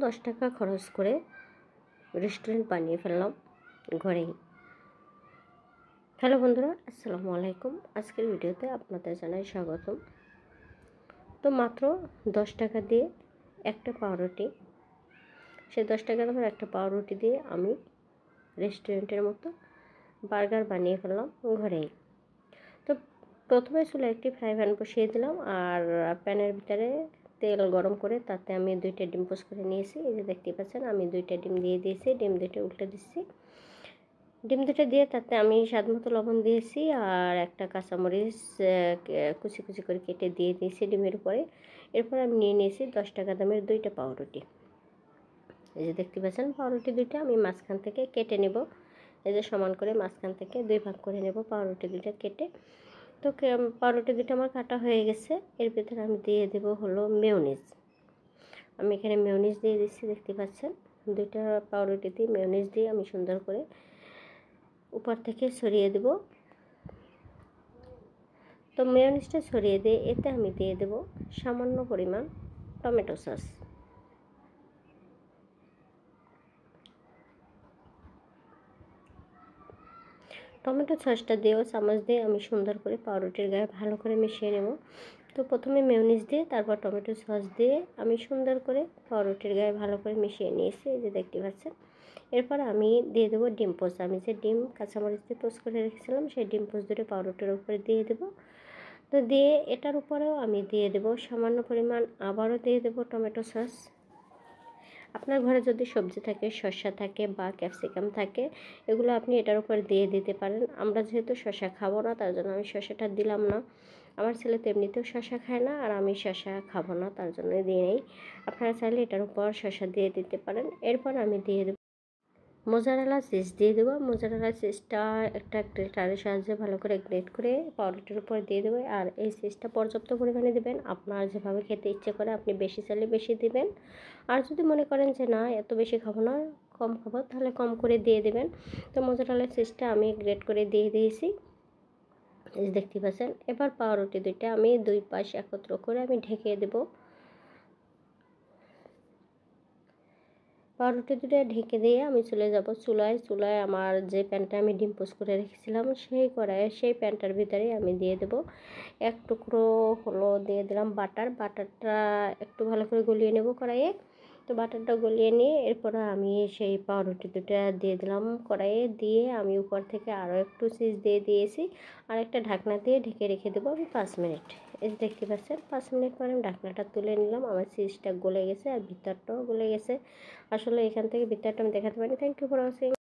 10 টাকা খরচ করে রেস্টুরেন্ট বানিয়ে ফেললাম ঘরেই। হ্যালো বন্ধুরা, আসসালামু আলাইকুম। আজকের ভিডিওতে আপনাদের জানাই স্বাগতম। তো মাত্র 10 টাকা দিয়ে একটা পাউরুটি, সেই 10 টাকা দামের একটা পাউরুটি দিয়ে আমি রেস্টুরেন্টের মতো বার্গার বানিয়ে ফেললাম ঘরেই। তো প্রথমে চুলায় একটি ফ্রাই প্যান বসিয়ে দিলাম, আর প্যানের ভিতরে তেল গরম করে তাতে আমি 2টা ডিম পোস্ট করে নিয়েছি। এই যে দেখতে পাচ্ছেন, আমি 2টা ডিম দিয়ে দিয়েছি। ডিম 2টা উল্টে দিচ্ছি। ডিম 2টা দিয়ে তাতে আমি স্বাদ মতো লবণ দিয়েছি, আর একটা কাঁচামরিচ কুচি কুচি করে কেটে দিয়ে দিয়েছি ডিমের উপরে। এরপর আমি নিয়ে নিয়েছি 10 টাকা দামের 2টা পাউরুটি। এই যে দেখতে পাচ্ছেন, পাউরুটি 2টা আমি মাঝখান থেকে কেটে নেব। এই যে সমান করে মাঝখান থেকে 2 ভাগ করে নেব পাউরুটি 2টা কেটে। তো পাউরুটি 2টা আমার কাটা হয়ে গেছে। এর ভিতরে আমি দিয়ে দেব হলো মেয়োনিজ। আমি এখানে মেয়োনিজ দিয়ে দিচ্ছি, দেখতে পাচ্ছেন। 2টা পাউরুটিতে মেয়োনিজ দিয়ে আমি সুন্দর করে উপর থেকে ছড়িয়ে দেব। তো মেয়োনিজটা ছড়িয়ে দিয়ে এতে আমি দিয়ে দেব সামান্য পরিমাণ টমেটো সস। টমেটো সসটা দিয়েও চামচ দিয়ে আমি সুন্দর করে পাউরুটির গায়ে ভালো করে মিশিয়ে নেব। তো প্রথমে মেয়োনিজ দিয়ে তারপর টমেটো সস দিয়ে আমি সুন্দর করে পাউরুটির গায়ে ভালো করে মিশিয়ে নিয়েছি, এই যে দেখতে পাচ্ছেন। এরপর আমি দিয়ে দেবো ডিম পোস্ট। আমি যে ডিম কাঁচামরিচ দিয়ে পোস্ট করে রেখেছিলাম সেই ডিম পোস্ট 2টা পাউরুটির উপরে দিয়ে দেবো। তো দিয়ে এটার উপরেও আমি দিয়ে দেবো সামান্য পরিমাণ, আবারও দিয়ে দেবো টমেটো সস। আপনার ঘরে যদি সবজি থাকে, শসা থাকে বা ক্যাপসিকাম থাকে, এগুলো আপনি এটার উপর দিয়ে দিতে পারেন। আমরা যেহেতু শসা খাবো না, তার জন্য আমি শসাটা দিলাম না। আমার ছেলে তো এমনিতেও শসা খায় না, আর আমি শসা খাবো না, তার জন্যই দিয়ে নেই। আপনারা চাইলে এটার উপর শসা দিয়ে দিতে পারেন। এরপর আমি দিয়ে দেবো মোজারেলা চিজ দিয়ে দেবো। মোজারেলা চিজটা একটা গ্রেটারের সাহায্যে ভালো করে গ্রেট করে পাউরুটির উপর দিয়ে দেবো। আর এই চিজটা পর্যাপ্ত পরিমাণে দেবেন। আপনার যেভাবে খেতে ইচ্ছে করে আপনি বেশি চাইলে বেশি দিবেন, আর যদি মনে করেন যে না এত বেশি খাবো না, কম খাবো, তাহলে কম করে দিয়ে দেবেন। তো মোজারেলা চিজটা আমি গ্রেট করে দিয়ে দিয়েছি, এই দেখতে পাচ্ছেন। এবার পাউরুটি 2টা আমি 2 পাশ একত্র করে আমি ঢেকে দেবো। পাউরুটি 2টা ঢেকে দিয়ে আমি চলে যাব চুলায় আমার যে প্যানটা আমি ডিম পোস্ট করে রেখেছিলাম সেই প্যানটার ভিতরে আমি দিয়ে দেব এক টুকরো হলো দিয়ে দিলাম বাটারটা একটু ভালো করে গলিয়ে নেব কড়াইয়ে। তো বাটারটা গলিয়ে নিয়ে এরপর আমি সেই পাউরুটি 2টা দিয়ে দিলাম কড়াইয়ে, দিয়ে আমি উপর থেকে আরও একটু চিজ দিয়ে দিয়েছি, আর একটা ঢাকনা দিয়ে ঢেকে রেখে দেবো আমি 5 মিনিট। এই দেখতে পাচ্ছেন, 5 মিনিট পরে আমি ঢাকনাটা তুলে নিলাম। আমার চিজটা গলে গেছে আর ভিতরটাও গলে গেছে। আসলে এখান থেকে ভিতরটা আমি দেখাতে পারি। Thank you for watching.